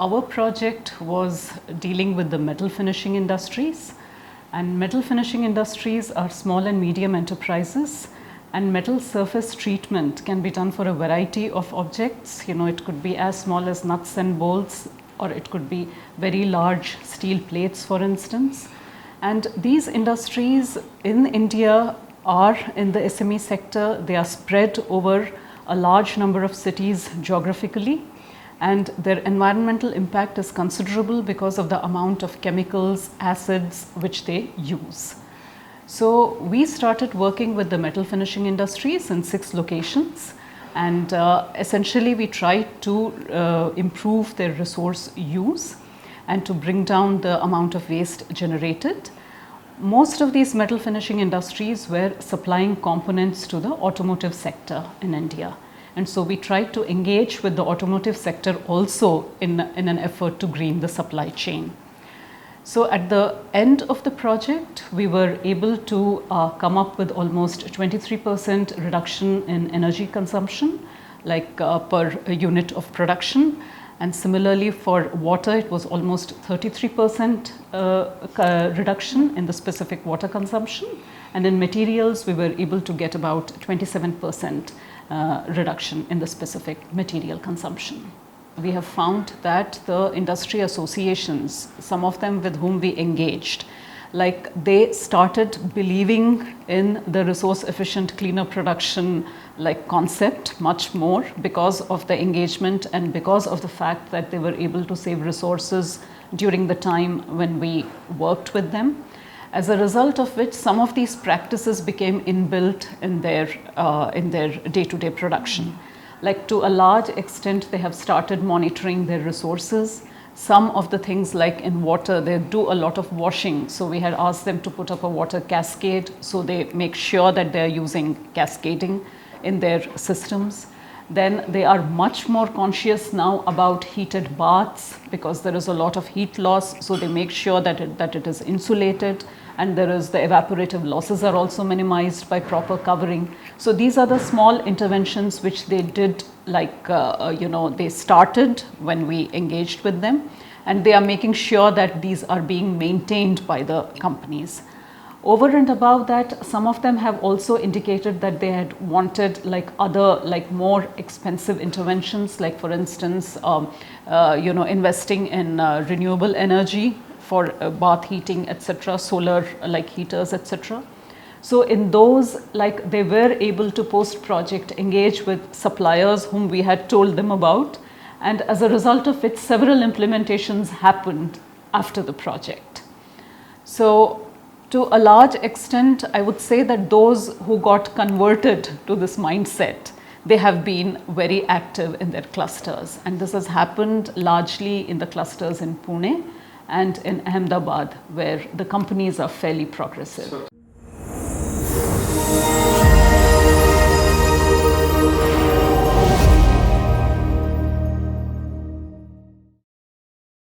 our project was dealing with the metal finishing industries, and metal finishing industries are small and medium enterprises, and metal surface treatment can be done for a variety of objects. It could be as small as nuts and bolts, or it could be very large steel plates, for instance. And these industries in India are in the SME sector. They are spread over a large number of cities geographically, and their environmental impact is considerable because of the amount of chemicals, acids which they use. So we started working with the metal finishing industries in 6 locations, and essentially we tried to improve their resource use and to bring down the amount of waste generated. Most of these metal finishing industries were supplying components to the automotive sector in India. And so we tried to engage with the automotive sector also in an effort to green the supply chain. So at the end of the project, we were able to come up with almost 23% reduction in energy consumption, like per unit of production. And similarly for water, it was almost 33% reduction in the specific water consumption. And in materials, we were able to get about 27% reduction in the specific material consumption. We have found that the industry associations, some of them with whom we engaged, like they started believing in the resource efficient cleaner production like concept much more because of the engagement and because of the fact that they were able to save resources during the time when we worked with them. As a result of which some of these practices became inbuilt in their day-to-day production. Like to a large extent, they have started monitoring their resources. Some of the things like in water, they do a lot of washing. So we had asked them to put up a water cascade. So they make sure that they're using cascading in their systems. Then they are much more conscious now about heated baths because there is a lot of heat loss. So they make sure that it is insulated, and there is the evaporative losses are also minimized by proper covering. So these are the small interventions which they did, like they started when we engaged with them, and they are making sure that these are being maintained by the companies. Over and above that, some of them have also indicated that they had wanted more expensive interventions, like for instance, investing in renewable energy for bath heating, etc., solar heaters, etc. So in those, they were able to post-project engage with suppliers whom we had told them about, and as a result of which several implementations happened after the project. So to a large extent, I would say that those who got converted to this mindset, they have been very active in their clusters, and this has happened largely in the clusters in Pune and in Ahmedabad, where the companies are fairly progressive.